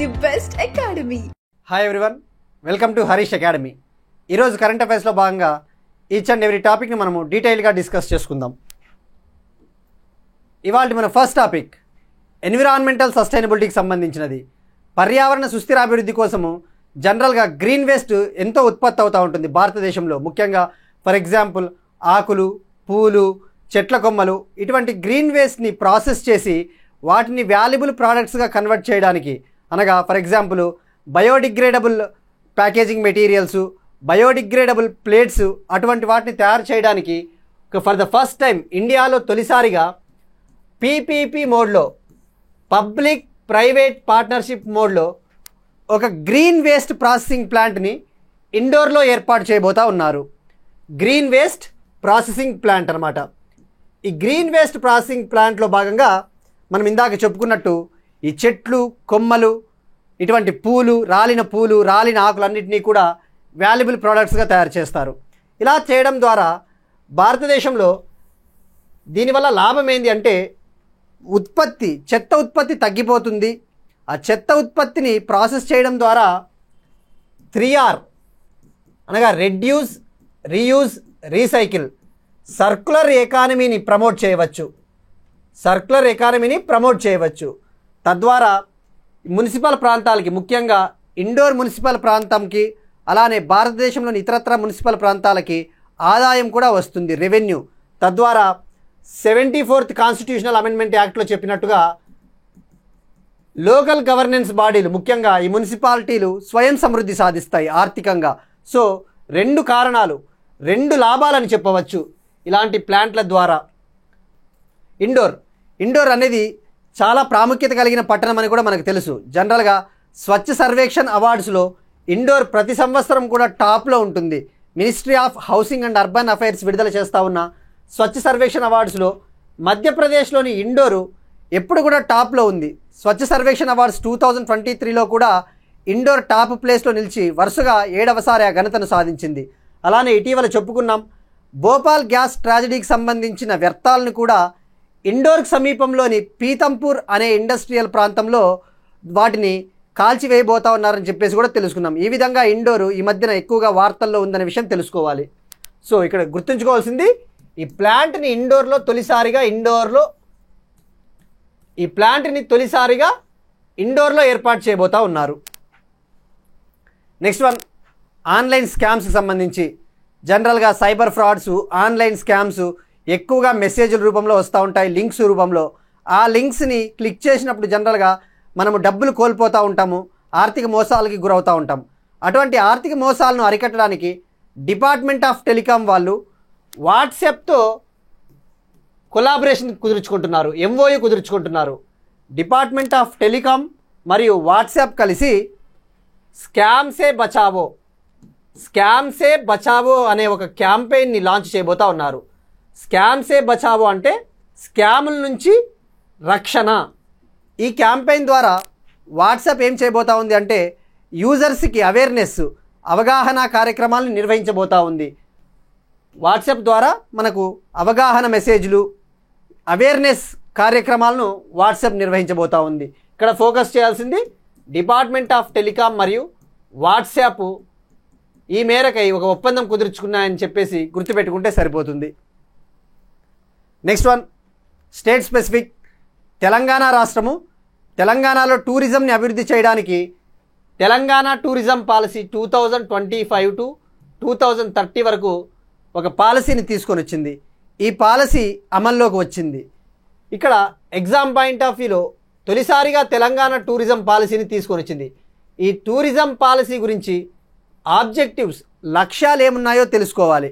the best academy. Hi everyone, welcome to Harish academy. ఈరోజు current అఫైర్స్లో భాగంగా each and every టాపిక్ని మనము డీటెయిల్గా డిస్కస్ చేసుకుందాం. ఇవాళ మన ఫస్ట్ టాపిక్ ఎన్విరాన్మెంటల్ సస్టైనబిలిటీకి సంబంధించినది. పర్యావరణ సుస్థిర అభివృద్ధి కోసము జనరల్గా గ్రీన్ వేస్ట్ ఎంతో ఉత్పత్తి అవుతూ ఉంటుంది భారతదేశంలో. ముఖ్యంగా ఫర్ ఎగ్జాంపుల్ ఆకులు, పూలు, చెట్ల కొమ్మలు ఇటువంటి గ్రీన్ వేస్ట్ని ప్రాసెస్ చేసి వాటిని వాల్యుబుల్ ప్రోడక్ట్స్గా కన్వర్ట్ చేయడానికి, అనగా for example biodegradable packaging materials, biodegradable plates, అటువంటి వాటిని తయారు చేయడానికి ఫర్ ద ఫస్ట్ టైం ఇండియాలో తొలిసారిగా పీపీపీ మోడ్లో, పబ్లిక్ ప్రైవేట్ పార్ట్నర్షిప్ మోడ్లో ఒక గ్రీన్ వేస్ట్ ప్రాసెసింగ్ ప్లాంట్ని ఇండోర్లో ఏర్పాటు చేయబోతూ ఉన్నారు. గ్రీన్ వేస్ట్ ప్రాసెసింగ్ ప్లాంట్ అనమాట. ఈ గ్రీన్ వేస్ట్ ప్రాసెసింగ్ ప్లాంట్లో భాగంగా మనం ఇందాక చెప్పుకున్నట్టు ఈ చెట్లు, కొమ్మలు, ఇటువంటి పూలు, రాలిన ఆకులన్నింటినీ కూడా వాల్యుబుల్ ప్రోడక్ట్స్గా తయారు చేస్తారు. ఇలా చేయడం ద్వారా భారతదేశంలో దీనివల్ల లాభం ఏంది అంటే చెత్త ఉత్పత్తి తగ్గిపోతుంది. ఆ చెత్త ఉత్పత్తిని ప్రాసెస్ చేయడం ద్వారా 3R అనగా రెడ్యూస్, రీయూజ్, రీసైకిల్ సర్క్యులర్ ఎకానమీని ప్రమోట్ చేయవచ్చు. తద్వారా మున్సిపల్ ప్రాంతాలకి, ముఖ్యంగా ఇండోర్ మున్సిపల్ ప్రాంతంకి, అలానే భారతదేశంలోని ఇతరత్ర మున్సిపల్ ప్రాంతాలకి ఆదాయం కూడా వస్తుంది, రెవెన్యూ. తద్వారా 74th కాన్స్టిట్యూషనల్ అమెండ్మెంట్ యాక్ట్లో చెప్పినట్టుగా లోకల్ గవర్నెన్స్ బాడీలు, ముఖ్యంగా ఈ మున్సిపాలిటీలు స్వయం సమృద్ధి సాధిస్తాయి ఆర్థికంగా. సో 2 కారణాలు, 2 లాభాలని చెప్పవచ్చు ఇలాంటి ప్లాంట్ల ద్వారా. ఇండోర్ అనేది చాలా ప్రాముఖ్యత కలిగిన పట్టణం అని కూడా మనకు తెలుసు. జనరల్గా స్వచ్ఛ సర్వేక్షణ్ అవార్డ్స్లో ఇండోర్ ప్రతి సంవత్సరం కూడా టాప్లో ఉంటుంది. Ministry of housing and urban affairs విడుదల చేస్తూ ఉన్న స్వచ్ఛ సర్వేక్షణ్ అవార్డ్స్లో మధ్యప్రదేశ్లోని ఇండోరు ఎప్పుడు కూడా టాప్లో ఉంది. స్వచ్ఛ సర్వేక్షణ్ అవార్డ్స్ 2023లో కూడా ఇండోర్ టాప్ ప్లేస్లో నిలిచి వరుసగా 7వసారి ఆ ఘనతను సాధించింది. అలానే ఇటీవల చెప్పుకున్నాం, భోపాల్ గ్యాస్ ట్రాజడీకి సంబంధించిన వ్యర్థాలను కూడా ఇండోర్కి సమీపంలోని పీతంపూర్ అనే ఇండస్ట్రియల్ ప్రాంతంలో వాటిని కాల్చివేయబోతా ఉన్నారని చెప్పేసి కూడా తెలుసుకున్నాం. ఈ విధంగా ఇండోరు ఈ మధ్యన ఎక్కువగా వార్తల్లో ఉందనే విషయం తెలుసుకోవాలి. సో ఇక్కడ గుర్తుంచుకోవాల్సింది, ఈ ప్లాంట్ని తొలిసారిగా ఇండోర్లో ఏర్పాటు చేయబోతా ఉన్నారు. నెక్స్ట్ వన్, ఆన్లైన్ స్కామ్స్కి సంబంధించి. జనరల్గా సైబర్ ఫ్రాడ్స్, ఆన్లైన్ స్కామ్స్ ఎక్కువగా మెసేజ్ల రూపంలో వస్తూ ఉంటాయి, లింక్స్ రూపంలో. ఆ లింక్స్ని క్లిక్ చేసినప్పుడు జనరల్గా మనము డబ్బులు కోల్పోతూ ఉంటాము, ఆర్థిక మోసాలకి గురవుతూ ఉంటాం. అటువంటి ఆర్థిక మోసాలను అరికట్టడానికి డిపార్ట్మెంట్ ఆఫ్ టెలికాం వాళ్ళు వాట్సాప్తో కొలాబరేషన్ కుదుర్చుకుంటున్నారు, MOU కుదుర్చుకుంటున్నారు. డిపార్ట్మెంట్ ఆఫ్ టెలికాం మరియు వాట్సాప్ కలిసి స్కామ్ సే బచావో అనే ఒక క్యాంపెయిన్ని లాంచ్ చేయబోతూ ఉన్నారు. స్కామ్ సే బచావో అంటే స్కాముల నుంచి రక్షణ. ఈ క్యాంపెయిన్ ద్వారా వాట్సాప్ ఏం చేయబోతా ఉంది అంటే యూజర్స్కి అవగాహన కార్యక్రమాలను నిర్వహించబోతా ఉంది. వాట్సాప్ ద్వారా మనకు అవగాహన మెసేజ్లు, అవేర్నెస్ కార్యక్రమాలను వాట్సాప్ నిర్వహించబోతా ఉంది. ఇక్కడ ఫోకస్ చేయాల్సింది డిపార్ట్మెంట్ ఆఫ్ టెలికాం మరియు వాట్సాప్ ఈ మేరకై ఒక ఒప్పందం కుదుర్చుకున్నాయని చెప్పేసి గుర్తుపెట్టుకుంటే సరిపోతుంది. Next one, state specific. Telangana రాష్ట్రము తెలంగాణలో టూరిజంని అభివృద్ధి చేయడానికి తెలంగాణ టూరిజం పాలసీ 2025 to 2030 వరకు ఒక పాలసీని తీసుకొని వచ్చింది. ఈ పాలసీ అమల్లోకి వచ్చింది. ఇక్కడ ఎగ్జామ్ పాయింట్ ఆఫ్ వ్యూలో తొలిసారిగా తెలంగాణ టూరిజం పాలసీని తీసుకొని వచ్చింది. ఈ టూరిజం పాలసీ గురించి ఆబ్జెక్టివ్స్, లక్ష్యాలు ఏమున్నాయో తెలుసుకోవాలి.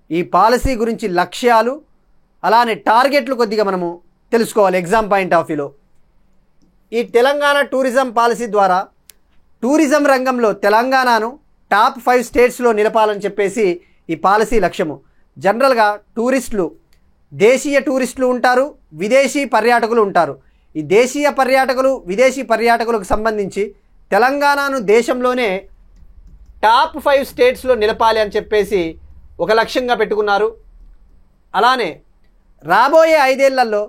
ఈ పాలసీ గురించి లక్ష్యాలు, అలానే టార్గెట్లు కొద్దిగా మనము తెలుసుకోవాలి ఎగ్జామ్ పాయింట్ ఆఫ్ వ్యూలో. ఈ తెలంగాణ టూరిజం పాలసీ ద్వారా టూరిజం రంగంలో తెలంగాణను టాప్ 5 స్టేట్స్లో నిలపాలని చెప్పేసి ఈ పాలసీ లక్ష్యము. జనరల్గా దేశీయ టూరిస్టులు ఉంటారు, విదేశీ పర్యాటకులు ఉంటారు. ఈ దేశీయ పర్యాటకులు, విదేశీ పర్యాటకులకు సంబంధించి తెలంగాణను దేశంలోనే టాప్ 5 స్టేట్స్లో నిలపాలి అని చెప్పేసి ఒక లక్ష్యంగా పెట్టుకున్నారు. అలానే రాబోయే 5 ఏళ్లలో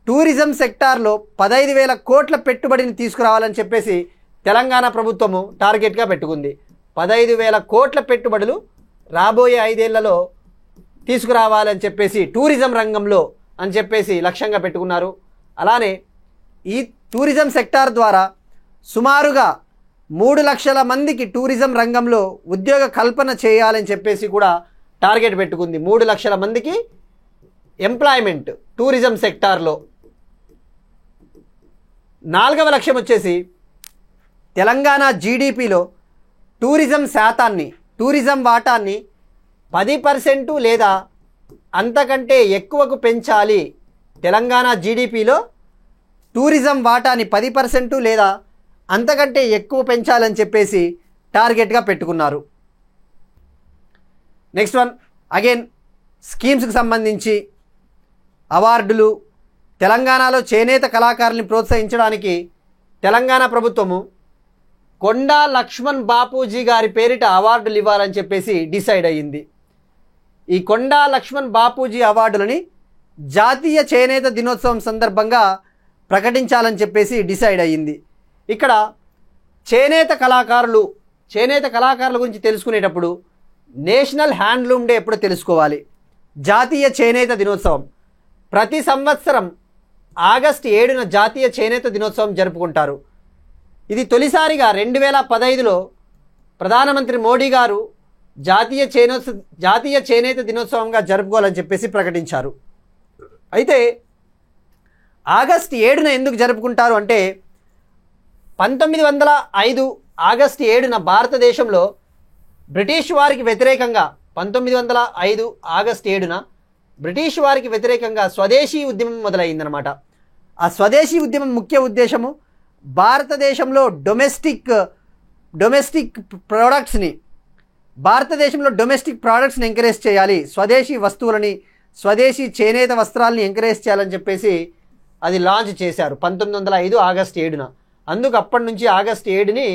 టూరిజం సెక్టార్లో 15,000 కోట్ల పెట్టుబడిని తీసుకురావాలని చెప్పేసి తెలంగాణ ప్రభుత్వము టార్గెట్గా పెట్టుకుంది. 15,000 కోట్ల పెట్టుబడులు రాబోయే 5 ఏళ్లలో తీసుకురావాలని చెప్పేసి టూరిజం రంగంలో అని చెప్పేసి లక్ష్యంగా పెట్టుకున్నారు. అలానే ఈ టూరిజం సెక్టార్ ద్వారా సుమారుగా 3 లక్షల మందికి టూరిజం రంగంలో ఉద్యోగ కల్పన చేయాలని చెప్పేసి కూడా టార్గెట్ పెట్టుకుంది. 3 లక్షల మందికి ఎంప్లాయ్మెంట్ టూరిజం సెక్టార్లో. 4వ లక్ష్యం వచ్చేసి తెలంగాణ జీడిపిలో టూరిజం శాతాన్ని, టూరిజం వాటాన్ని 10% లేదా అంతకంటే ఎక్కువకు పెంచాలి. తెలంగాణ జీడిపిలో టూరిజం వాటాని 10% లేదా అంతకంటే ఎక్కువ పెంచాలని చెప్పేసి టార్గెట్గా పెట్టుకున్నారు. నెక్స్ట్ వన్ అగైన్ స్కీమ్స్కి సంబంధించి అవార్డులు. తెలంగాణలో చేనేత కళాకారుల్ని ప్రోత్సహించడానికి తెలంగాణ ప్రభుత్వము కొండా లక్ష్మణ్ బాపూజీ గారి పేరిట అవార్డులు ఇవ్వాలని చెప్పేసి డిసైడ్ అయ్యింది. ఈ కొండా లక్ష్మణ్ బాపూజీ అవార్డులని జాతీయ చేనేత దినోత్సవం సందర్భంగా ప్రకటించాలని చెప్పేసి డిసైడ్ అయ్యింది. ఇక్కడ చేనేత కళాకారుల గురించి తెలుసుకునేటప్పుడు నేషనల్ హ్యాండ్లూమ్ డే ఎప్పుడో తెలుసుకోవాలి. జాతీయ చేనేత దినోత్సవం ప్రతి సంవత్సరం ఆగస్టు 7న జాతీయ చేనేత దినోత్సవం జరుపుకుంటారు. ఇది తొలిసారిగా 2015లో ప్రధానమంత్రి మోడీ గారు జాతీయ చేనేత దినోత్సవంగా జరుపుకోవాలని చెప్పేసి ప్రకటించారు. అయితే ఆగస్టు 7న ఎందుకు జరుపుకుంటారు అంటే 1905 ఆగస్టు 7న భారతదేశంలో బ్రిటిష్ వారికి వ్యతిరేకంగా 1905 ఆగస్టు 7న బ్రిటిష్ వారికి వ్యతిరేకంగా స్వదేశీ ఉద్యమం మొదలైందనమాట. ఆ స్వదేశీ ఉద్యమం ముఖ్య ఉద్దేశము భారతదేశంలో డొమెస్టిక్ ప్రోడక్ట్స్ని ఎంకరేజ్ చేయాలి, స్వదేశీ వస్తువులని, స్వదేశీ చేనేత వస్త్రాలని ఎంకరేజ్ చేయాలని చెప్పేసి అది లాంచ్ చేశారు 1905 ఆగస్టు 7న. అందుకు అప్పటి నుంచి ఆగస్టు 7ని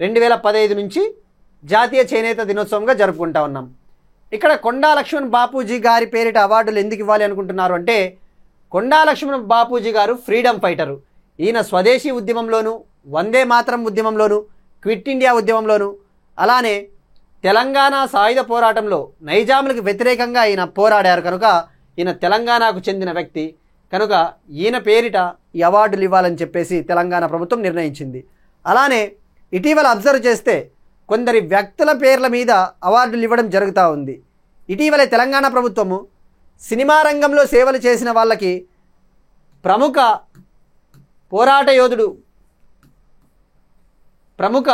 2015 నుంచి జాతీయ చేనేత దినోత్సవంగా జరుపుకుంటా ఉన్నాం. ఇక్కడ కొండా లక్ష్మణ్ బాపూజీ గారి పేరిట అవార్డులు ఎందుకు ఇవ్వాలి అనుకుంటున్నారు అంటే కొండా లక్ష్మణ్ బాపూజీ గారు ఫ్రీడమ్ ఫైటరు. ఈయన స్వదేశీ ఉద్యమంలోను, వందే మాతరం ఉద్యమంలోను, క్విట్ ఇండియా ఉద్యమంలోను, అలానే తెలంగాణ సాయుధ పోరాటంలో నైజాములకు వ్యతిరేకంగా ఈయన పోరాడారు కనుక ఈయన తెలంగాణకు చెందిన వ్యక్తి కనుక ఈయన పేరిట ఈ అవార్డులు ఇవ్వాలని చెప్పేసి తెలంగాణ ప్రభుత్వం నిర్ణయించింది. అలానే ఇటీవల అబ్జర్వ్ చేస్తే కొందరి వ్యక్తుల పేర్ల మీద అవార్డులు ఇవ్వడం జరుగుతూ ఉంది. ఇటీవలే తెలంగాణ ప్రభుత్వము సినిమా రంగంలో సేవలు చేసిన వాళ్ళకి ప్రముఖ పోరాట యోధుడు, ప్రముఖ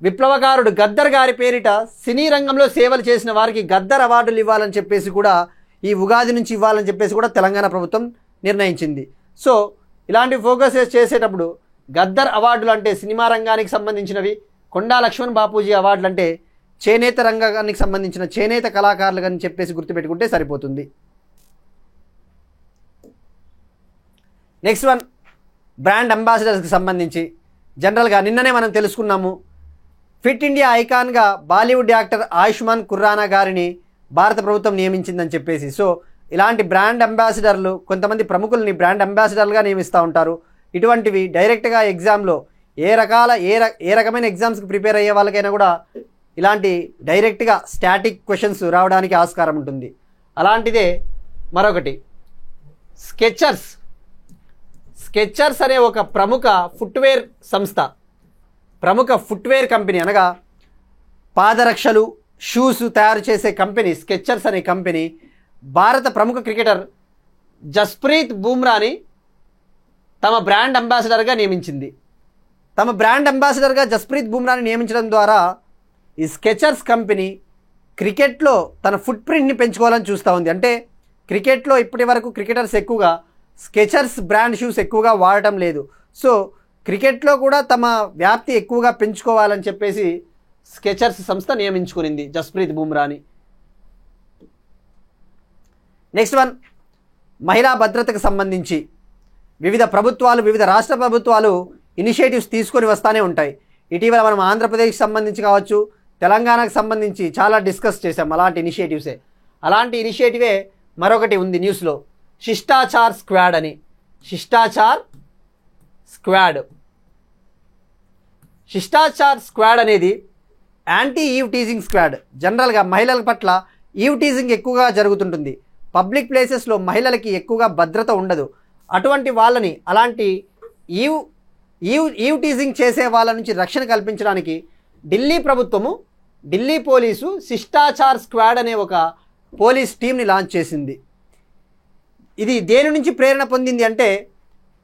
విప్లవకారుడు గద్దర్ గారి పేరిట సినీ రంగంలో సేవలు చేసిన వారికి గద్దర్ అవార్డులు ఇవ్వాలని చెప్పేసి కూడా ఈ ఉగాది నుంచి ఇవ్వాలని చెప్పేసి కూడా తెలంగాణ ప్రభుత్వం నిర్ణయించింది. సో ఇలాంటి ఫోకస్ చేసేటప్పుడు గద్దర్ అవార్డులు అంటే సినిమా రంగానికి సంబంధించినవి, కొండా లక్ష్మణ్ బాపూజీ అవార్డులు అంటే చేనేత రంగానికి సంబంధించిన చేనేత కళాకారులు అని చెప్పేసి గుర్తుపెట్టుకుంటే సరిపోతుంది. నెక్స్ట్ వన్ బ్రాండ్ అంబాసిడర్స్కి సంబంధించి జనరల్గా నిన్ననే మనం తెలుసుకున్నాము. ఫిట్ ఇండియా ఐకాన్గా బాలీవుడ్ యాక్టర్ ఆయుష్మాన్ ఖుర్రానా గారిని భారత ప్రభుత్వం నియమించిందని చెప్పేసి. సో ఇలాంటి బ్రాండ్ అంబాసిడర్లు కొంతమంది ప్రముఖుల్ని బ్రాండ్ అంబాసిడర్లుగా నియమిస్తూ ఉంటారు. ఇటువంటివి డైరెక్ట్గా ఎగ్జామ్లో ఏ రకమైన ఎగ్జామ్స్కి ప్రిపేర్ అయ్యే వాళ్ళకైనా కూడా ఇలాంటి డైరెక్ట్గా స్టాటిక్ క్వశ్చన్స్ రావడానికి ఆస్కారం ఉంటుంది. అలాంటిదే మరొకటి స్కెచర్స్ అనే ఒక ప్రముఖ ఫుట్వేర్ సంస్థ, ప్రముఖ ఫుట్వేర్ కంపెనీ అనగా పాదరక్షలు, షూస్ తయారు చేసే కంపెనీ స్కెచర్స్ అనే కంపెనీ భారత ప్రముఖ క్రికెటర్ జస్ప్రీత్ బుమ్రాని తమ బ్రాండ్ అంబాసిడర్గా నియమించింది. తమ బ్రాండ్ అంబాసిడర్గా జస్ప్రీత్ బుమ్రాని నియమించడం ద్వారా ఈ స్కెచర్స్ కంపెనీ క్రికెట్లో తన ఫుట్ ప్రింట్ని పెంచుకోవాలని చూస్తూ ఉంది. అంటే క్రికెట్లో ఇప్పటి వరకు క్రికెటర్స్ ఎక్కువగా స్కెచర్స్ బ్రాండ్ షూస్ ఎక్కువగా వాడటం లేదు. సో క్రికెట్లో కూడా తమ వ్యాప్తి ఎక్కువగా పెంచుకోవాలని చెప్పేసి స్కెచర్స్ సంస్థ నియమించుకునింది జస్ప్రీత్ బుమ్రాని. నెక్స్ట్ వన్ మహిళా భద్రతకు సంబంధించి వివిధ రాష్ట్ర ప్రభుత్వాలు ఇనిషియేటివ్స్ తీసుకొని వస్తూనే ఉంటాయి. ఇటీవల మనం ఆంధ్రప్రదేశ్కి సంబంధించి కావచ్చు, తెలంగాణకు సంబంధించి చాలా డిస్కస్ చేసాం అలాంటి ఇనిషియేటివ్సే. అలాంటి ఇనిషియేటివే మరొకటి ఉంది న్యూస్లో, శిష్టాచార్ స్క్వాడ్ అని. శిష్టాచార్ స్క్వాడ్ శిష్టాచార్ స్క్వాడ్ అనేది యాంటీ ఈవ్ టీజింగ్ స్క్వాడ్. జనరల్గా మహిళల పట్ల ఈవ్ టీజింగ్ ఎక్కువగా జరుగుతుంటుంది. పబ్లిక్ ప్లేసెస్లో మహిళలకి ఎక్కువగా భద్రత ఉండదు. అటువంటి వాళ్ళని, అలాంటి ఈవ్ టీజింగ్ చేసే వాళ్ళ నుంచి రక్షణ కల్పించడానికి ఢిల్లీ ప్రభుత్వము, ఢిల్లీ పోలీసు శిష్టాచార్ స్క్వాడ్ అనే ఒక పోలీస్ టీంని లాంచ్ చేసింది. ఇది దేని నుంచి ప్రేరణ పొందింది అంటే,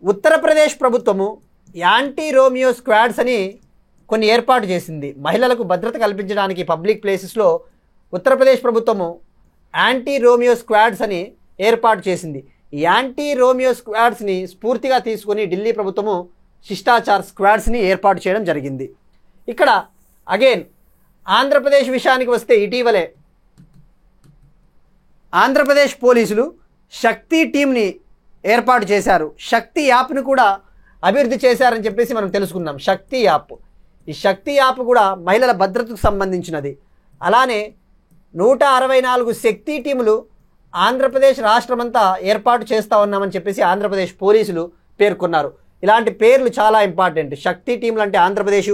ఉత్తరప్రదేశ్ ప్రభుత్వము యాంటీ రోమియో స్క్వాడ్స్ అని కొన్ని ఏర్పాటు చేసింది. మహిళలకు భద్రత కల్పించడానికి పబ్లిక్ ప్లేసెస్లో ఉత్తరప్రదేశ్ ప్రభుత్వము యాంటీ రోమియో స్క్వాడ్స్ అని ఏర్పాటు చేసింది. ఈ యాంటీ రోమియో స్క్వాడ్స్ని స్ఫూర్తిగా తీసుకొని ఢిల్లీ ప్రభుత్వము శిష్టాచార్ స్క్వాడ్స్ని ఏర్పాటు చేయడం జరిగింది. ఇక్కడ అగైన్ ఆంధ్రప్రదేశ్ విషయానికి వస్తే, ఇటీవలే ఆంధ్రప్రదేశ్ పోలీసులు శక్తి టీంని ఏర్పాటు చేశారు. శక్తి యాప్ను కూడా అభివృద్ధి చేశారని చెప్పేసి మనం తెలుసుకున్నాం. శక్తి యాప్, ఈ శక్తి యాప్ కూడా మహిళల భద్రతకు సంబంధించినది. అలానే 164 శక్తి టీములు ఆంధ్రప్రదేశ్ రాష్ట్రమంతా ఏర్పాటు చేస్తూ ఉన్నామని చెప్పేసి ఆంధ్రప్రదేశ్ పోలీసులు పేర్కొన్నారు. ఇలాంటి పేర్లు చాలా ఇంపార్టెంట్. శక్తి టీంలు అంటే ఆంధ్రప్రదేశ్,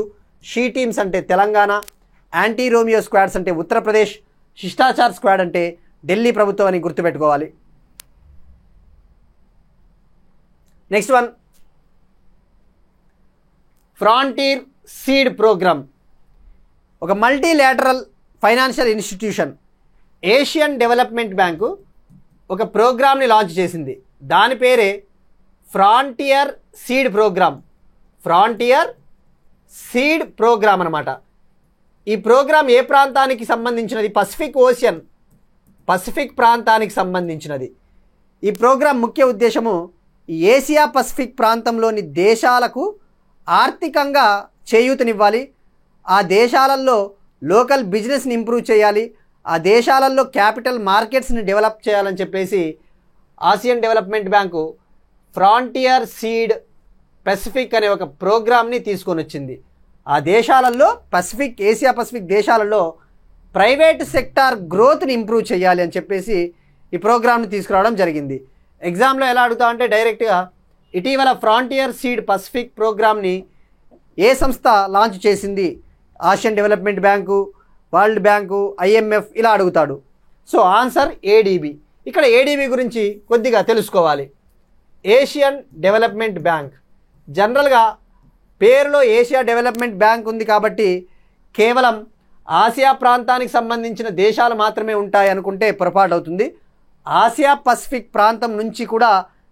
షీ టీమ్స్ అంటే తెలంగాణ, యాంటీ రోమియో స్క్వాడ్స్ అంటే ఉత్తరప్రదేశ్, శిష్టాచార్ స్క్వాడ్ అంటే ఢిల్లీ ప్రభుత్వం అని గుర్తుపెట్టుకోవాలి. Next one, frontier seed programme. ఒక multilateral financial institution Asian development bank ఒక ప్రోగ్రామ్ని లాంచ్ చేసింది. దాని పేరే frontier seed programme. Frontier seed programme అన్నమాట. ఈ ప్రోగ్రామ్ ఏ ప్రాంతానికి సంబంధించినది? పసిఫిక్ ఓషియన్, పసిఫిక్ ప్రాంతానికి సంబంధించినది. ఈ ప్రోగ్రాం ముఖ్య ఉద్దేశము ఏషియా పసిఫిక్ ప్రాంతంలోని దేశాలకు ఆర్థికంగా చేయూతనివ్వాలి, ఆ దేశాలలో లోకల్ బిజినెస్ని ఇంప్రూవ్ చేయాలి, ఆ దేశాలలో క్యాపిటల్ మార్కెట్స్ని డెవలప్ చేయాలని చెప్పేసి Asian development bank frontier seed Pacific అనే ఒక ప్రోగ్రామ్ని తీసుకొని వచ్చింది. ఆ దేశాలలో పసిఫిక్, ఏషియా పసిఫిక్ దేశాలలో ప్రైవేట్ సెక్టార్ గ్రోత్ని ఇంప్రూవ్ చేయాలి అని చెప్పేసి ఈ ప్రోగ్రామ్ని తీసుకురావడం జరిగింది. ఎగ్జామ్లో ఎలా అడుగుతా అంటే డైరెక్ట్గా ఇటీవల ఫ్రాంటియర్ సీడ్ పసిఫిక్ ప్రోగ్రామ్ని ఏ సంస్థ లాంచ్ చేసింది? Asian development bank, world bank, IMF ఇలా అడుగుతాడు. So answer ADB. ఇక్కడ ADB గురించి కొద్దిగా తెలుసుకోవాలి. Asian development bank. జనరల్గా పేరులో ఏషియా డెవలప్మెంట్ బ్యాంక్ ఉంది కాబట్టి కేవలం ఆసియా ప్రాంతానికి సంబంధించిన దేశాలు మాత్రమే ఉంటాయి అనుకుంటే పొరపాటు అవుతుంది. ఆసియా పసిఫిక్ ప్రాంతం నుంచి కూడా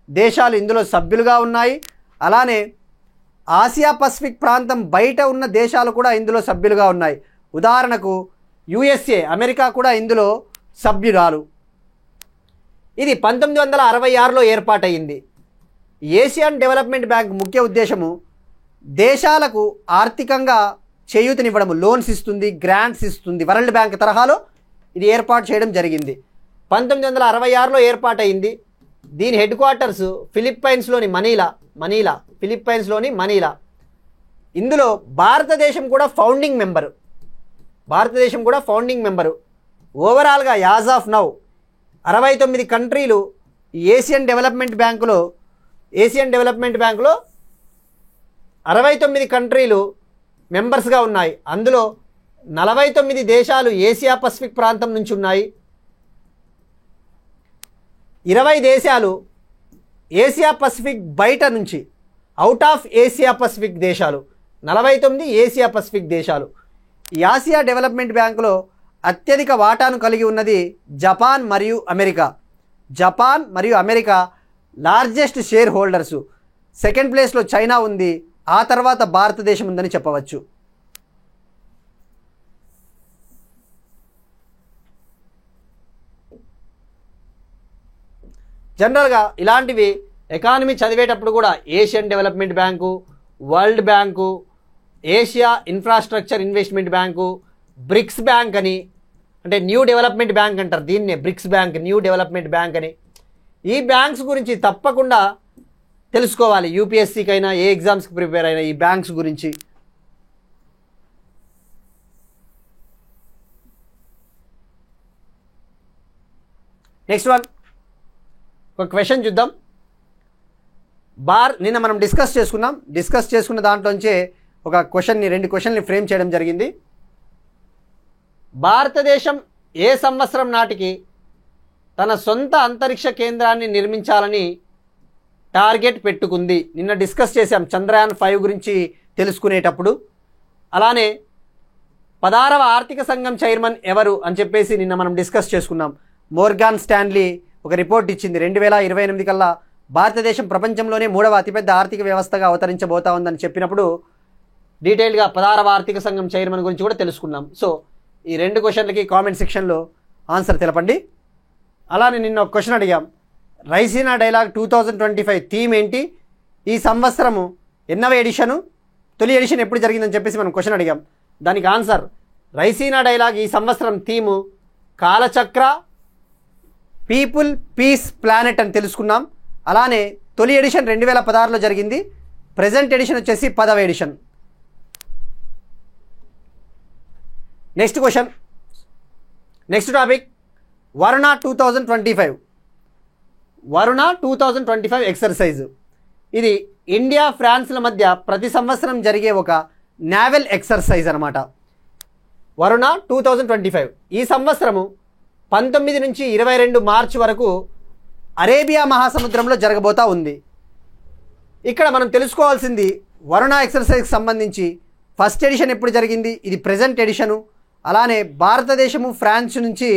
దేశాలు ఇందులో సభ్యులుగా ఉన్నాయి. అలానే ఆసియా పసిఫిక్ ప్రాంతం బయట ఉన్న దేశాలు కూడా ఇందులో సభ్యులుగా ఉన్నాయి. ఉదాహరణకు USA, అమెరికా కూడా ఇందులో సభ్యురాలు. ఇది 1966లో ఏర్పాటయింది. ఏషియన్ డెవలప్మెంట్ బ్యాంక్ ముఖ్య ఉద్దేశము దేశాలకు ఆర్థికంగా చేయూతనివ్వడము, లోన్స్ ఇస్తుంది, గ్రాంట్స్ ఇస్తుంది. వరల్డ్ బ్యాంక్ తరహాలో ఇది ఏర్పాటు చేయడం జరిగింది. 1966లో ఏర్పాటయింది. దీని హెడ్ క్వార్టర్స్ ఫిలిప్పైన్స్లోని మనీలా, ఫిలిప్పైన్స్లోని మనీలా. ఇందులో భారతదేశం కూడా ఫౌండింగ్ మెంబరు. ఓవరాల్గా యాజ్ ఆఫ్ నౌ 69 కంట్రీలు ఏషియన్ డెవలప్మెంట్ బ్యాంకులో 69 కంట్రీలు మెంబర్స్గా ఉన్నాయి. అందులో 49 దేశాలు ఏషియా పసిఫిక్ ప్రాంతం నుంచి ఉన్నాయి. 20 దేశాలు ఏషియా పసిఫిక్ బయట నుంచి, అవుట్ ఆఫ్ ఏషియా పసిఫిక్ దేశాలు. 49 ఏషియా పసిఫిక్ దేశాలు. ఈ ఆసియా డెవలప్మెంట్ బ్యాంకులో అత్యధిక వాటాను కలిగి ఉన్నది జపాన్ మరియు America largest share holders. Second ప్లేస్లో చైనా ఉంది, ఆ తర్వాత భారతదేశం ఉందని చెప్పవచ్చు. జనరల్గా ఇలాంటివి ఎకానమీ చదివేటప్పుడు కూడా Asian development bank, world bank, Asia infrastructure investment bank, bricks bank అని, అంటే న్యూ డెవలప్మెంట్ బ్యాంక్ అంటారు దీన్నే, bricks bank, new development bank అని. ఈ బ్యాంక్స్ గురించి తప్పకుండా తెలుసుకోవాలి. యూపీఎస్సీకైనా ఏ ఎగ్జామ్స్కి ప్రిపేర్ అయినా ఈ బ్యాంక్స్ గురించి. నెక్స్ట్ వన్, ఒక క్వశ్చన్ చూద్దాం. నిన్న మనం డిస్కస్ చేసుకున్న దాంట్లోంచే ఒక క్వశ్చన్ని 2 క్వశ్చన్ని ఫ్రేమ్ చేయడం జరిగింది. భారతదేశం ఏ సంవత్సరం నాటికి తన సొంత అంతరిక్ష కేంద్రాన్ని నిర్మించాలని టార్గెట్ పెట్టుకుంది? నిన్న డిస్కస్ చేశాం చంద్రయాన్ 5 గురించి తెలుసుకునేటప్పుడు. అలానే 16వ ఆర్థిక సంఘం చైర్మన్ ఎవరు అని చెప్పేసి నిన్న మనం డిస్కస్ చేసుకున్నాం. మోర్గాన్ స్టాన్లీ ఒక రిపోర్ట్ ఇచ్చింది 2028 కల్లా భారతదేశం ప్రపంచంలోనే 3వ అతిపెద్ద ఆర్థిక వ్యవస్థగా అవతరించబోతా ఉందని చెప్పినప్పుడు డీటెయిల్గా 16వ ఆర్థిక సంఘం చైర్మన్ గురించి కూడా తెలుసుకున్నాం. సో ఈ 2 క్వశ్చన్లకి కామెంట్ సెక్షన్లో ఆన్సర్ తెలపండి. అలానే నిన్న ఒక క్వశ్చన్ అడిగాం, రైసీనా డైలాగ్ 2025 థీమ్ ఏంటి? ఈ సంవత్సరము ఎన్నవ ఎడిషను, తొలి ఎడిషన్ ఎప్పుడు జరిగిందని చెప్పేసి మనం క్వశ్చన్ అడిగాం. దానికి ఆన్సర్ రైసీనా డైలాగ్ ఈ సంవత్సరం థీము కాలచక్ర, పీపుల్, పీస్, ప్లానెట్ అని తెలుసుకున్నాం. అలానే తొలి ఎడిషన్ 2016లో జరిగింది. ప్రెజెంట్ ఎడిషన్ వచ్చేసి 10వ edition. Next question, next topic Varuna 2025. Varuna 2025 exercise. ఇది ఇండియా ఫ్రాన్స్ల మధ్య ప్రతి సంవత్సరం జరిగే ఒక నావల్ ఎక్సర్సైజ్ అనమాట. వరుణ 2025 ఈ సంవత్సరము 19 నుంచి 22 మార్చి వరకు అరేబియా మహాసముద్రంలో జరగబోతా ఉంది. ఇక్కడ మనం తెలుసుకోవాల్సింది వరుణ ఎక్సర్సైజ్కి సంబంధించి ఫస్ట్ ఎడిషన్ ఎప్పుడు జరిగింది, ఇది ప్రెజెంట్ ఎడిషను. అలానే భారతదేశము ఫ్రాన్స్ నుంచి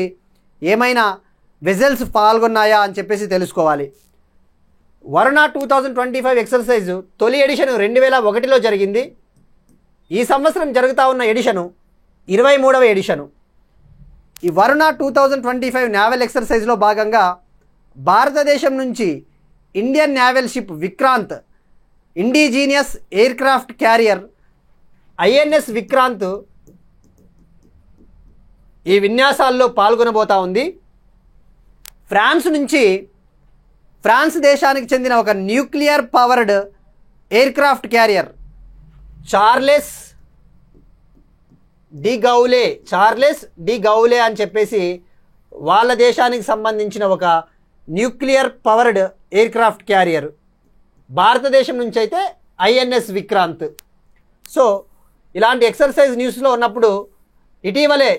ఏమైనా వెజల్స్ పాల్గొన్నాయా అని చెప్పేసి తెలుసుకోవాలి. వరుణ 2025 ఎక్సర్సైజ్ తొలి ఎడిషన్ 2001లో జరిగింది. ఈ సంవత్సరం జరుగుతూ ఉన్న ఎడిషను 23వ ఎడిషను. ఈ వరుణ 2025 నావల్ ఎక్సర్సైజ్లో భాగంగా భారతదేశం నుంచి Indian naval ship Vikrant, indigenous aircraft carrier INS Vikrant ఈ విన్యాసాల్లో పాల్గొనబోతా ఉంది. ఫ్రాన్స్ నుంచి, ఫ్రాన్స్ దేశానికి చెందిన ఒక nuclear powered aircraft carrier Charles de Gaulle అని చెప్పేసి వాళ్ళ దేశానికి సంబంధించిన ఒక nuclear powered aircraft carrier. భారతదేశం నుంచి అయితే ఐఎన్ఎస్ విక్రాంత్. సో ఇలాంటి ఎక్సర్సైజ్ న్యూస్లో ఉన్నప్పుడు ఇటీవలే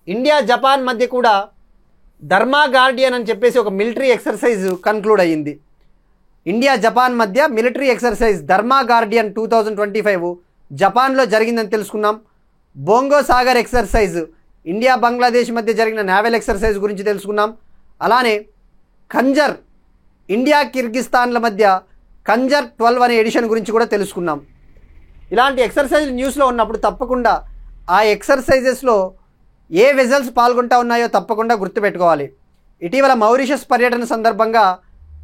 ఇండియా జపాన్ మధ్య కూడా ధర్మా గార్డియన్ అని చెప్పేసి ఒక మిలిటరీ ఎక్సర్సైజ్ కన్క్లూడ్ అయ్యింది. ఇండియా జపాన్ మధ్య మిలిటరీ ఎక్సర్సైజ్ ధర్మా గార్డియన్ 2025 జపాన్లో జరిగిందని తెలుసుకున్నాం. Bongo Sagar exercise India Bangladesh మధ్య జరిగిన నావల్ ఎక్సర్సైజ్ గురించి తెలుసుకున్నాం. అలానే ఖంజర్ ఇండియా కిర్గిస్తాన్ల మధ్య ఖంజర్ 12 అనే ఎడిషన్ గురించి కూడా తెలుసుకున్నాం. ఇలాంటి ఎక్సర్సైజ్ న్యూస్లో ఉన్నప్పుడు తప్పకుండా ఆ ఎక్సర్సైజెస్లో ఏ వెజల్స్ పాల్గొంటా ఉన్నాయో తప్పకుండా గుర్తుపెట్టుకోవాలి. ఇటీవల మౌరిషస్ పర్యటన సందర్భంగా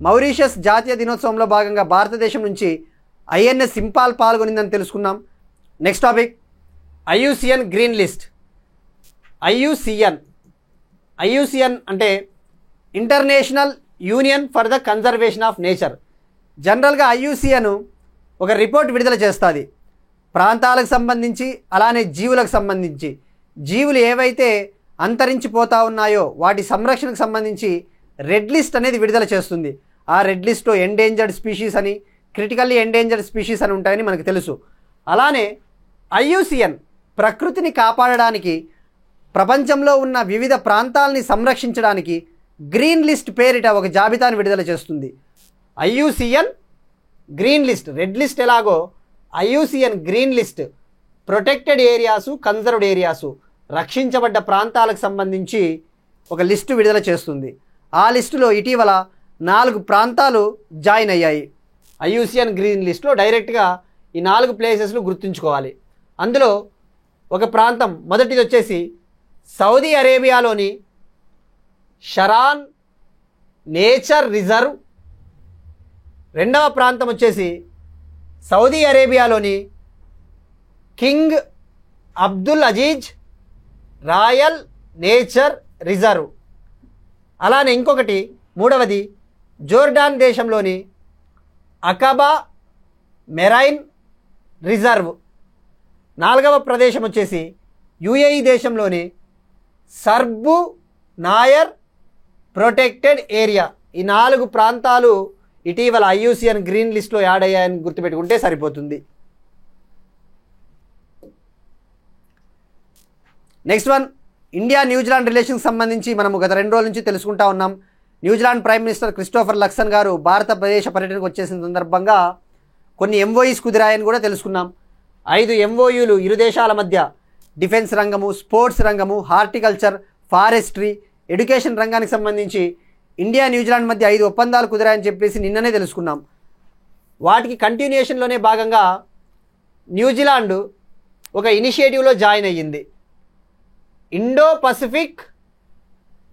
మౌరిషస్ జాతీయ దినోత్సవంలో భాగంగా భారతదేశం నుంచి ఐఎన్ఎస్ ఇంపాల్ పాల్గొనిందని తెలుసుకున్నాం. Next topic IUCN green list. IUCN అంటే international union for the conservation of nature. జనరల్గా ఐయుసిఎన్ ఒక రిపోర్ట్ విడుదల చేస్తుంది ప్రాంతాలకు సంబంధించి, అలానే జీవులకు సంబంధించి. జీవులు ఏవైతే అంతరించిపోతూ ఉన్నాయో వాటి సంరక్షణకు సంబంధించి రెడ్ లిస్ట్ అనేది విడుదల చేస్తుంది. ఆ రెడ్ లిస్ట్లో ఎండేంజర్డ్ స్పీషీస్ అని, క్రిటికల్లీ ఎండేంజర్డ్ స్పీషీస్ అని ఉంటాయని మనకు తెలుసు. అలానే ఐయుసిఎన్ ప్రకృతిని కాపాడడానికి, ప్రపంచంలో ఉన్న వివిధ ప్రాంతాలని సంరక్షించడానికి గ్రీన్ లిస్ట్ పేరిట ఒక జాబితాను విడుదల చేస్తుంది. IUCN green list, red list ఎలాగో IUCN green list protected areas, conserved areas, రక్షించబడ్డ ప్రాంతాలకు సంబంధించి ఒక లిస్టు విడుదల చేస్తుంది. ఆ లిస్టులో ఇటీవల 4 ప్రాంతాలు జాయిన్ అయ్యాయి. ఐయుసిఎన్ గ్రీన్ లిస్టులో డైరెక్ట్గా ఈ 4 ప్లేసెస్ను గుర్తుంచుకోవాలి. అందులో ఒక ప్రాంతం మొదటిది వచ్చేసి సౌదీ అరేబియాలోని షరాన్ నేచర్ రిజర్వ్. రెండవ ప్రాంతం వచ్చేసి సౌదీ అరేబియాలోని king Abdul Aziz royal nature reserve. అలానే ఇంకొకటి మూడవది జోర్డాన్ దేశంలోని అకబా మెరైన్ రిజర్వ్. 4వ ప్రదేశం వచ్చేసి యుఏఈ దేశంలోని సర్బు నాయర్ ప్రొటెక్టెడ్ ఏరియా. ఈ 4 ప్రాంతాలు ఇటీవల ఐయుసిఎన్ గ్రీన్ లిస్ట్లో యాడ్ అయ్యాయని గుర్తుపెట్టుకుంటే సరిపోతుంది. నెక్స్ట్ వన్, ఇండియా న్యూజిలాండ్ రిలేషన్కి సంబంధించి మనము గత 2 రోజుల నుంచి తెలుసుకుంటా ఉన్నాం. New Zealand prime minister Christopher Luxon గారు భారతదేశ పర్యటనకు వచ్చేసిన సందర్భంగా కొన్ని ఎంఓఈస్ కుదిరాయని కూడా తెలుసుకున్నాం. 5 ఎంఓయూలు ఇరు దేశాల మధ్య డిఫెన్స్ రంగము, స్పోర్ట్స్ రంగము, హార్టికల్చర్, ఫారెస్ట్రీ, ఎడ్యుకేషన్ రంగానికి సంబంధించి ఇండియా న్యూజిలాండ్ మధ్య 5 ఒప్పందాలు కుదిరాయని చెప్పేసి నిన్ననే తెలుసుకున్నాం. వాటికి కంటిన్యూషన్లోనే భాగంగా న్యూజిలాండ్ ఒక ఇనిషియేటివ్లో జాయిన్ అయ్యింది. Indo Pacific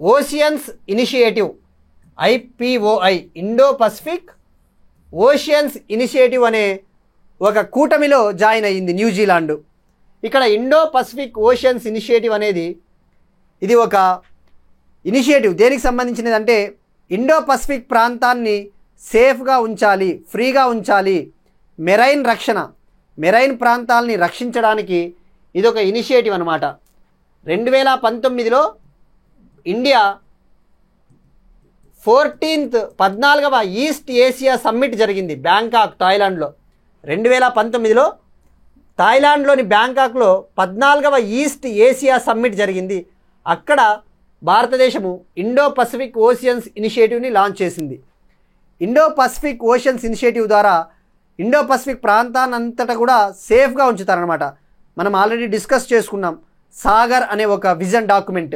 oceans initiative, IPOI, Indo Pacific oceans initiative అనే ఒక కూటమిలో జాయిన్ అయ్యింది న్యూజిలాండ్. ఇక్కడ ఇండో పసిఫిక్ ఓషియన్స్ ఇనిషియేటివ్ అనేది ఇది ఒక ఇనిషియేటివ్ దేనికి సంబంధించినది అంటే ఇండో పసిఫిక్ ప్రాంతాన్ని సేఫ్గా ఉంచాలి, ఫ్రీగా ఉంచాలి, మెరైన్ ప్రాంతాలని రక్షించడానికి ఇదొక ఇనిషియేటివ్ అనమాట. 2019లో ఇండియా 14వ ఈస్ట్ ఏషియా సమ్మిట్ జరిగింది బ్యాంకాక్, థాయిలాండ్లో. 2019లో థాయిలాండ్లోని బ్యాంకాక్లో 14వ ఈస్ట్ ఏషియా సమ్మిట్ జరిగింది. అక్కడ భారతదేశము ఇండో పసిఫిక్ ఓషియన్స్ ఇనిషియేటివ్ని లాంచ్ చేసింది. ఇండో పసిఫిక్ ఓషియన్స్ ఇనిషియేటివ్ ద్వారా ఇండో పసిఫిక్ ప్రాంతాన్నంతటా కూడా సేఫ్గా ఉంచుతారనమాట. మనం ఆల్రెడీ డిస్కస్ చేసుకున్నాం సాగర్ అనే ఒక విజన్ డాక్యుమెంట్.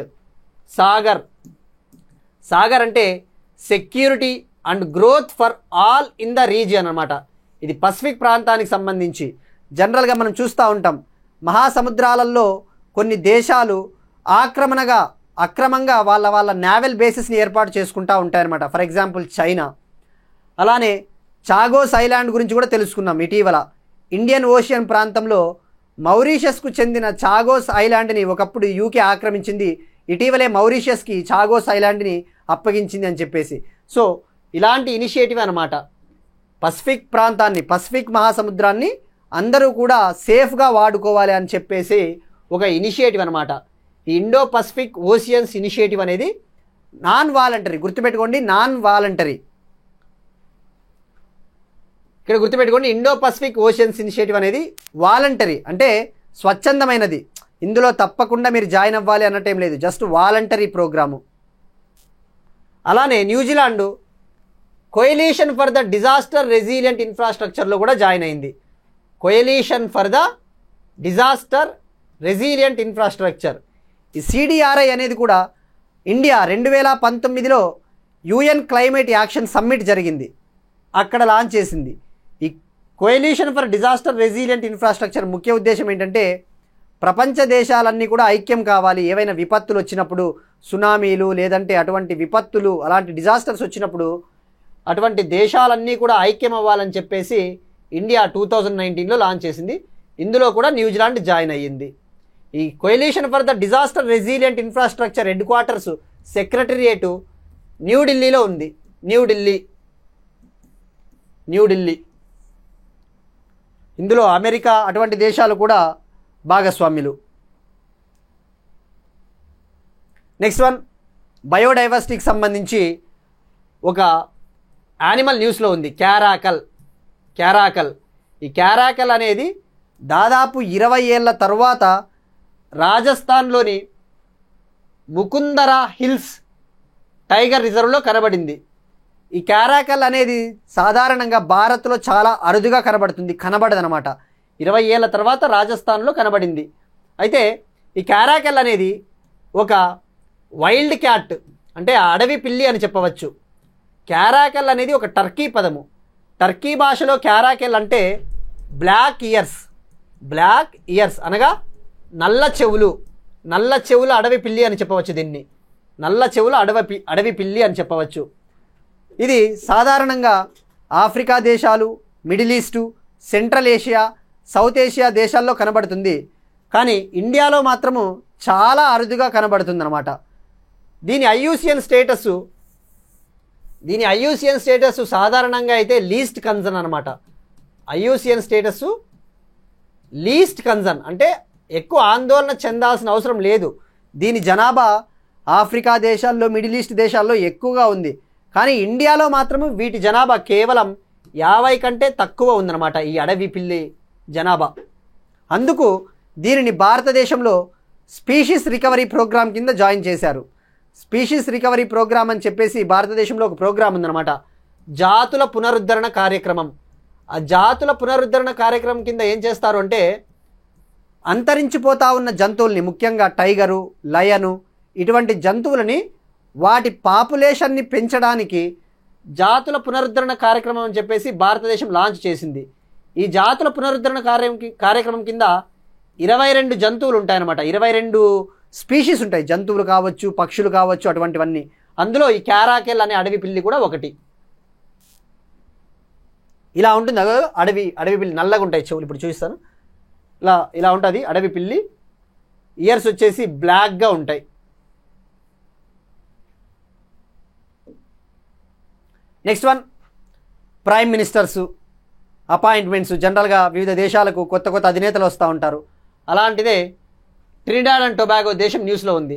సాగర్ అంటే security and growth for all in the region అనమాట. ఇది పసిఫిక్ ప్రాంతానికి సంబంధించి జనరల్గా మనం చూస్తూ ఉంటాం, మహాసముద్రాలలో కొన్ని దేశాలు అక్రమంగా వాళ్ళ నేవల్ బేసిస్ని ఏర్పాటు చేసుకుంటూ ఉంటాయన్నమాట. For example China. అలానే చాగోస్ ఐలాండ్ గురించి కూడా తెలుసుకున్నాం ఇటీవల. ఇండియన్ ఓషియన్ ప్రాంతంలో మౌరీషియస్కు చెందిన చాగోస్ ఐలాండ్ని ఒకప్పుడు యూకే ఆక్రమించింది. ఇటీవలే మౌరీషియస్కి చాగోస్ ఐలాండ్ని అప్పగించింది అని చెప్పేసి. సో ఇలాంటి ఇనిషియేటివ్ అనమాట. పసిఫిక్ మహాసముద్రాన్ని అందరూ కూడా సేఫ్గా వాడుకోవాలి అని చెప్పేసి ఒక ఇనిషియేటివ్ అనమాట. ఈ ఇండో పసిఫిక్ ఓషియన్స్ ఇనిషియేటివ్ అనేది నాన్ వాలంటరీ, గుర్తుపెట్టుకోండి, నాన్ వాలంటరీ. ఇక్కడ గుర్తుపెట్టుకోండి, ఇండో పసిఫిక్ ఓషియన్స్ ఇనిషియేటివ్ అనేది వాలంటరీ అంటే స్వచ్ఛందమైనది. ఇందులో తప్పకుండా మీరు జాయిన్ అవ్వాలి అన్నట్టు ఏం లేదు, జస్ట్ వాలంటరీ ప్రోగ్రాము. అలానే New Zealand coalition for the disaster resilient ఇన్ఫ్రాస్ట్రక్చర్లో కూడా జాయిన్ అయింది. Coalition for the disaster resilient infrastructure, ఈ CDRI అనేది కూడా ఇండియా 2019లో UN క్లైమేట్ యాక్షన్ సమ్మిట్ జరిగింది, అక్కడ లాంచ్ చేసింది. ఈ coalition for disaster resilient infrastructure ముఖ్య ఉద్దేశం ఏంటంటే ప్రపంచ దేశాలన్నీ కూడా ఐక్యం కావాలి. ఏవైనా విపత్తులు వచ్చినప్పుడు, సునామీలు లేదంటే అటువంటి విపత్తులు, అలాంటి డిజాస్టర్స్ వచ్చినప్పుడు అటువంటి దేశాలన్నీ కూడా ఐక్యం అవ్వాలని చెప్పేసి ఇండియా 2019లో లాంచ్ చేసింది. ఇందులో కూడా న్యూజిలాండ్ జాయిన్ అయ్యింది. ఈ coalition for the disaster resilient infrastructure headquarters secretariat న్యూఢిల్లీలో ఉంది. న్యూఢిల్లీ. ఇందులో అమెరికా అటువంటి దేశాలు కూడా భాగస్వామ్యులు. నెక్స్ట్ వన్, బయోడైవర్సిటీకి సంబంధించి ఒక యానిమల్ న్యూస్లో ఉంది, క్యారాకల్. ఈ క్యారాకల్ అనేది దాదాపు 20 ఏళ్ల తర్వాత రాజస్థాన్లోని ముకుందరా హిల్స్ టైగర్ రిజర్వ్లో కనబడింది. ఈ క్యారాకల్ అనేది సాధారణంగా భారత్లో చాలా అరుదుగా కనబడదనమాట. 20 ఏళ్ల తర్వాత రాజస్థాన్లో కనబడింది. అయితే ఈ క్యారాకల్ అనేది ఒక వైల్డ్ క్యాట్, అంటే అడవి పిల్లి అని చెప్పవచ్చు. క్యారాకల్ అనేది ఒక టర్కీ పదము. టర్కీ భాషలో క్యారాకల్ అంటే బ్లాక్ ఇయర్స్ అనగా నల్ల చెవులు అడవి పిల్లి అని చెప్పవచ్చు. దీన్ని నల్ల చెవుల అడవి పిల్లి అని చెప్పవచ్చు. ఇది సాధారణంగా ఆఫ్రికా దేశాలు, middle east, central Asia, south Asia దేశాల్లో కనబడుతుంది. కానీ ఇండియాలో మాత్రము చాలా అరుదుగా కనబడుతుంది అన్నమాట. దీని ఐయూసిఎన్ స్టేటస్ సాధారణంగా అయితే లీస్ట్ కన్సర్న్ అనమాట. ఐయూసిఎన్ స్టేటస్ లీస్ట్ కన్సర్న్ అంటే ఎక్కువ ఆందోళన చెందాల్సిన అవసరం లేదు. దీని జనాభా ఆఫ్రికా దేశాల్లో, మిడిల్ ఈస్ట్ దేశాల్లో ఎక్కువగా ఉంది. కానీ ఇండియాలో మాత్రము వీటి జనాభా కేవలం 50 కంటే తక్కువ ఉందన్నమాట, ఈ అడవి పిల్లి జనాభా. అందుకు దీనిని భారతదేశంలో స్పీషీస్ రికవరీ ప్రోగ్రామ్ కింద జాయిన్ చేశారు. స్పీషీస్ రికవరీ ప్రోగ్రామ్ అని చెప్పేసి భారతదేశంలో ఒక ప్రోగ్రామ్ ఉందన్నమాట, జాతుల పునరుద్ధరణ కార్యక్రమం. ఆ జాతుల పునరుద్ధరణ కార్యక్రమం కింద ఏం చేస్తారు అంటే అంతరించిపోతా ఉన్న జంతువుల్ని, ముఖ్యంగా టైగరు, లయను ఇటువంటి జంతువులని వాటి పాపులేషన్ని పెంచడానికి జాతుల పునరుద్ధరణ కార్యక్రమం అని చెప్పేసి భారతదేశం లాంచ్ చేసింది. ఈ జాతుల పునరుద్ధరణ కార్యక్రమం కింద 22 జంతువులు ఉంటాయన్నమాట. 22 స్పీషీస్ ఉంటాయి, జంతువులు కావచ్చు, పక్షులు కావచ్చు, అటువంటివన్నీ. అందులో ఈ క్యారాకెల్ అనే అడవి పిల్లి కూడా ఒకటి. ఇలా ఉంటుంది అడవి పిల్లి, నల్లగా ఉంటాయి చెవులు. ఇప్పుడు చూపిస్తాను. ఇలా ఉంటుంది అడవి పిల్లి. ఇయర్స్ వచ్చేసి బ్లాక్గా ఉంటాయి. Next one, prime ministers appointments. జనరల్గా వివిధ దేశాలకు కొత్త అధినేతలు వస్తూ ఉంటారు. అలాంటిదే ట్రినిడాడ్ అండ్ టొబాగో దేశం న్యూస్లో ఉంది.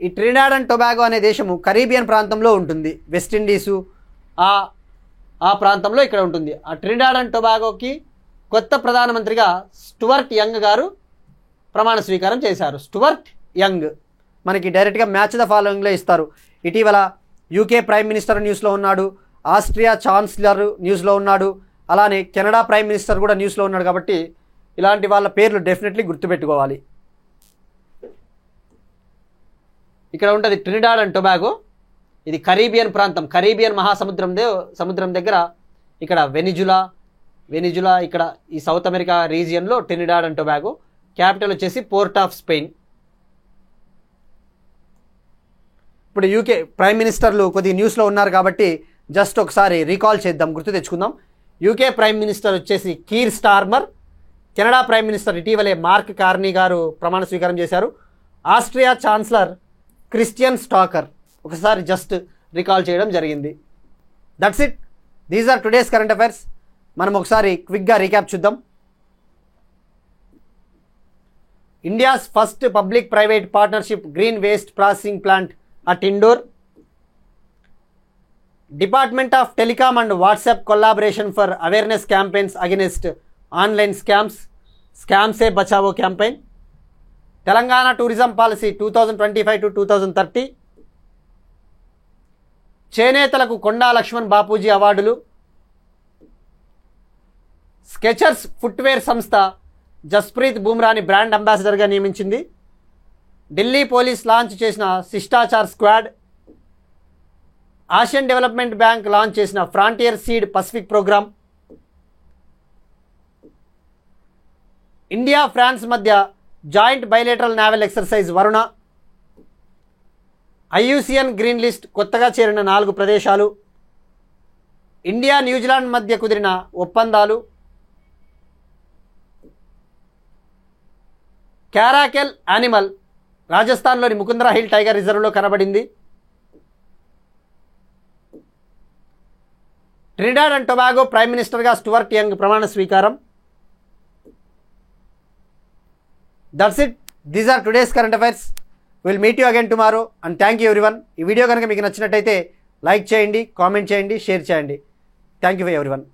ఈ ట్రినిడాడ్ అండ్ టొబాగో అనే దేశము కరీబియన్ ప్రాంతంలో ఉంటుంది. వెస్టిండీసు ఆ ప్రాంతంలో ఇక్కడ ఉంటుంది. ఆ ట్రినిడాడ్ అండ్ టొబాగోకి కొత్త ప్రధానమంత్రిగా స్టువర్ట్ యంగ్ గారు ప్రమాణ స్వీకారం చేశారు. స్టువర్ట్ యంగ్ మనకి డైరెక్ట్గా మ్యాచ్ ద ఫాలోయింగ్లో ఇస్తారు. ఇటీవల యూకే ప్రైమ్ మినిస్టర్ న్యూస్లో ఉన్నాడు, ఆస్ట్రియా ఛాన్సలర్ న్యూస్లో ఉన్నాడు, అలానే కెనడా ప్రైమ్ మినిస్టర్ కూడా న్యూస్లో ఉన్నాడు. కాబట్టి ఇలాంటి వాళ్ళ పేర్లు డెఫినెట్లీ గుర్తుపెట్టుకోవాలి. ఇక్కడ ఉంటుంది ట్రినిడాడ్ అండ్ టొబాగో. ఇది కరీబియన్ ప్రాంతం, కరీబియన్ సముద్రం దగ్గర. ఇక్కడ వెనిజులా ఇక్కడ ఈ సౌత్ అమెరికా రీజియన్లో ట్రినిడాడ్ అండ్ టొబాగో. క్యాపిటల్ వచ్చేసి పోర్ట్ ఆఫ్ స్పెయిన్. ఇప్పుడు యూకే ప్రైమ్ మినిస్టర్లు కొద్దిగా న్యూస్లో ఉన్నారు కాబట్టి జస్ట్ ఒకసారి రీకాల్ చేద్దాం, గుర్తు తెచ్చుకుందాం. యూకే ప్రైమ్ మినిస్టర్ వచ్చేసి Keir Starmer. Canada prime minister ఇటీవలే మార్క్ కార్నీ గారు ప్రమాణ స్వీకారం చేశారు. Austria chancellor Christian Stocker. ఒకసారి జస్ట్ రికాల్ చేయడం జరిగింది. That's it. These are today's current affairs. మనం ఒకసారి క్విక్గా రీక్యాప్ చూద్దాం. India's first public private partnership green waste processing plant at Indore. Department of telecom and WhatsApp collaboration for awareness campaigns against online స్కామ్సే బచావో campaign. Telangana tourism policy 2025 to 2030. చేనేతలకు కొండా లక్ష్మణ్ బాపూజీ అవార్డులు. Sketchers footwear సంస్థ Jasprit బుమ్రాని brand అంబాసిడర్గా నియమించింది. ఢిల్లీ పోలీస్ లాంచ్ చేసిన Shishtachar squad. Asian development bank launch చేసిన frontier seed Pacific programme. India France మధ్య joint bilateral naval exercise Varuna. IUCN green list కొత్తగా చేరిన 4 ప్రదేశాలు. ఇండియా న్యూజిలాండ్ మధ్య కుదిరిన ఒప్పందాలు. క్యారాకెల్ యానిమల్ రాజస్థాన్లోని ముకుంద్రా హిల్ టైగర్ రిజర్వ్లో కనబడింది. ట్రినిడాడ్ అండ్ టొబాగో ప్రైమ్ మినిస్టర్గా స్టువర్ట్ యంగ్ ప్రమాణ స్వీకారం. That's it. These are today's current affairs. Will meet you again tomorrow and thank you everyone. ఈ వీడియో కనుక మీకు నచ్చినట్టయితే లైక్ చేయండి, కామెంట్ చేయండి, షేర్ చేయండి. Thank you everyone.